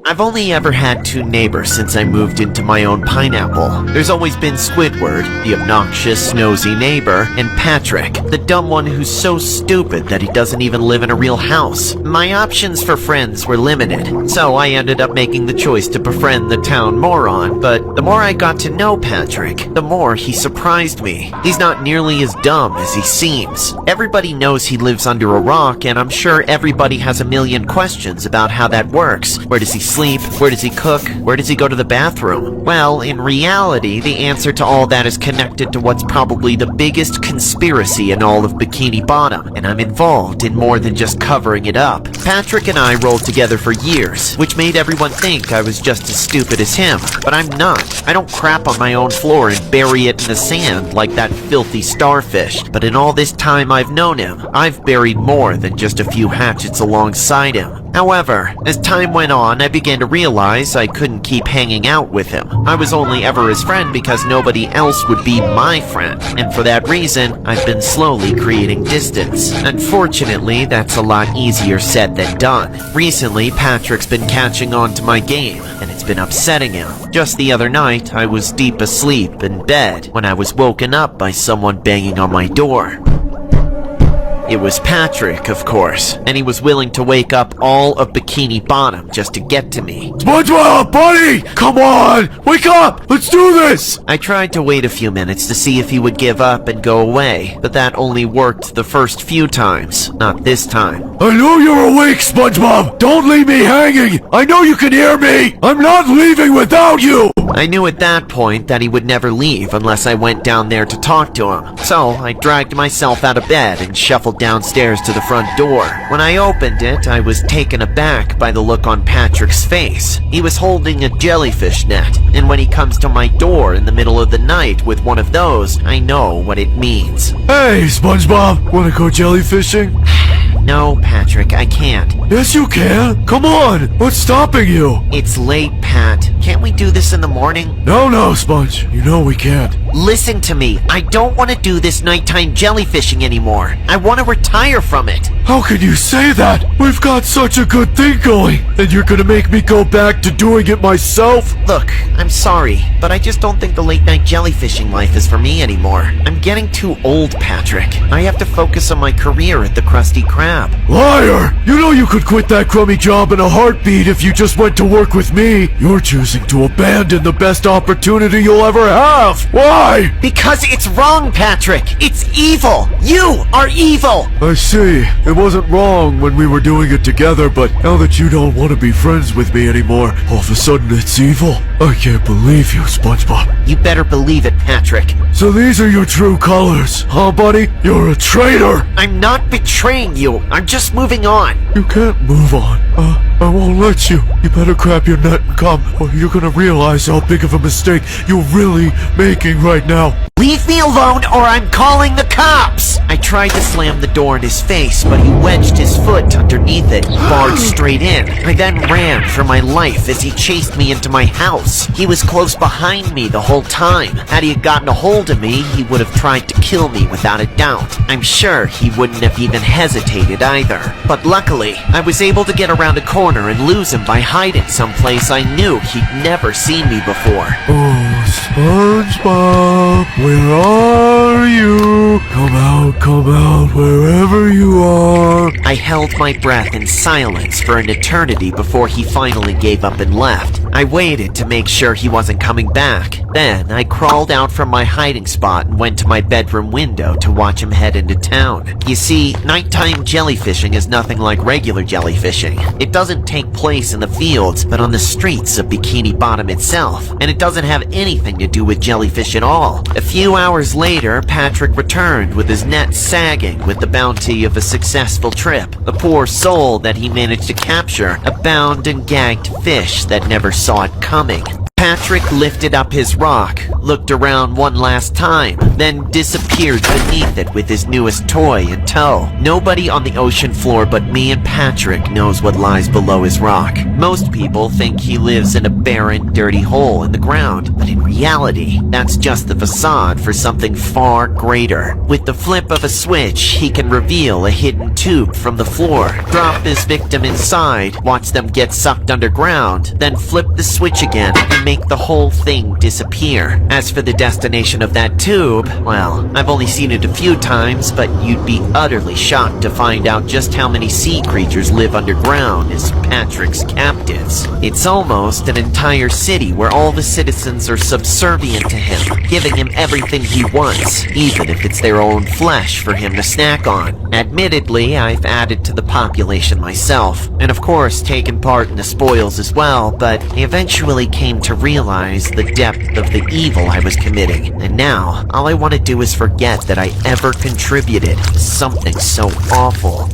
I've only ever had two neighbors since I moved into my own pineapple. There's always been Squidward, the obnoxious, nosy neighbor, and Patrick, the dumb one who's so stupid that he doesn't even live in a real house. My options for friends were limited, so I ended up making the choice to befriend the town moron, but the more I got to know Patrick, the more he surprised me. He's not nearly as dumb as he seems. Everybody knows he lives under a rock, and I'm sure everybody has a million questions about how that works. Where does he sleep? Where does he cook? Where does he go to the bathroom? Well, in reality, the answer to all that is connected to what's probably the biggest conspiracy in all of Bikini Bottom, and I'm involved in more than just covering it up. Patrick and I rolled together for years, which made everyone think I was just as stupid as him, but I'm not. I don't crap on my own floor and bury it in the sand like that filthy starfish, but in all this time I've known him, I've buried more than just a few hatchets alongside him. However, as time went on, I began to realize I couldn't keep hanging out with him. I was only ever his friend because nobody else would be my friend, and for that reason, I've been slowly creating distance. Unfortunately, that's a lot easier said than done. Recently, Patrick's been catching on to my game, and it's been upsetting him. Just the other night, I was deep asleep in bed when I was woken up by someone banging on my door. It was Patrick, of course, and he was willing to wake up all of Bikini Bottom just to get to me. SpongeBob, buddy! Come on! Wake up! Let's do this! I tried to wait a few minutes to see if he would give up and go away, but that only worked the first few times, not this time. I know you're awake, SpongeBob! Don't leave me hanging! I know you can hear me! I'm not leaving without you! I knew at that point that he would never leave unless I went down there to talk to him, so I dragged myself out of bed and shuffled downstairs to the front door. When I opened it, I was taken aback by the look on Patrick's face. He was holding a jellyfish net, and when he comes to my door in the middle of the night with one of those, I know what it means. Hey, SpongeBob! Wanna go jellyfishing? No, Patrick, I can't. Yes, you can! Come on! What's stopping you? It's late, Pat. Can't we do this in the morning? No, Sponge. You know we can't. Listen to me. I don't want to do this nighttime jellyfishing anymore. I want to retire from it. How can you say that? We've got such a good thing going, and you're gonna make me go back to doing it myself? Look, I'm sorry, but I just don't think the late night jellyfishing life is for me anymore. I'm getting too old, Patrick. I have to focus on my career at the Krusty Krab. Liar! You know you could quit that crummy job in a heartbeat if you just went to work with me. You're choosing to abandon the best opportunity you'll ever have. Why? Because it's wrong, Patrick. It's evil. You are evil. I see. It wasn't wrong when we were doing it together, but now that you don't want to be friends with me anymore, all of a sudden it's evil. I can't believe you, SpongeBob. You better believe it, Patrick. So these are your true colors, huh, buddy? You're a traitor. I'm not betraying you. I'm just moving on. You can't move on. I won't let you. You better grab your net and come, or you're gonna realize how big of a mistake you're really making right now. Leave me alone or I'm calling the cops! I tried to slam the door in his face, but he wedged his foot underneath it and barged straight in. I then ran for my life as he chased me into my house. He was close behind me the whole time. Had he gotten a hold of me, he would have tried to kill me without a doubt. I'm sure he wouldn't have even hesitated either. But luckily, I was able to get around a corner and lose him by hiding someplace I knew he'd never seen me before. Oh, SpongeBob, where are you? Come out, wherever you are. I held my breath in silence for an eternity before he finally gave up and left. I waited to make sure he wasn't coming back. Then I crawled out from my hiding spot and went to my bedroom window to watch him head into town. You see, nighttime jellyfishing is nothing like regular jellyfishing. It doesn't take place in the fields, but on the streets of Bikini Bottom itself, and it doesn't have anything to do with jellyfish at all. A few hours later, Patrick returned with his net sagging with the bounty of a successful trip. The poor soul that he managed to capture, a bound and gagged fish that never saw it coming. Patrick lifted up his rock, looked around one last time, then disappeared beneath it with his newest toy in tow. Nobody on the ocean floor but me and Patrick knows what lies below his rock. Most people think he lives in a barren, dirty hole in the ground, but in reality, that's just the facade for something far greater. With the flip of a switch, he can reveal a hidden tube from the floor, drop his victim inside, watch them get sucked underground, then flip the switch again and make the whole thing disappear. As for the destination of that tube, well, I've only seen it a few times, but you'd be utterly shocked to find out just how many sea creatures live underground as Patrick's captives. It's almost an entire city where all the citizens are subservient to him, giving him everything he wants, even if it's their own flesh for him to snack on. Admittedly, I've added to the population myself, and of course taken part in the spoils as well, but I eventually came to realize the depth of the evil I was committing, and now all I want to do is forget that I ever contributed to something so awful.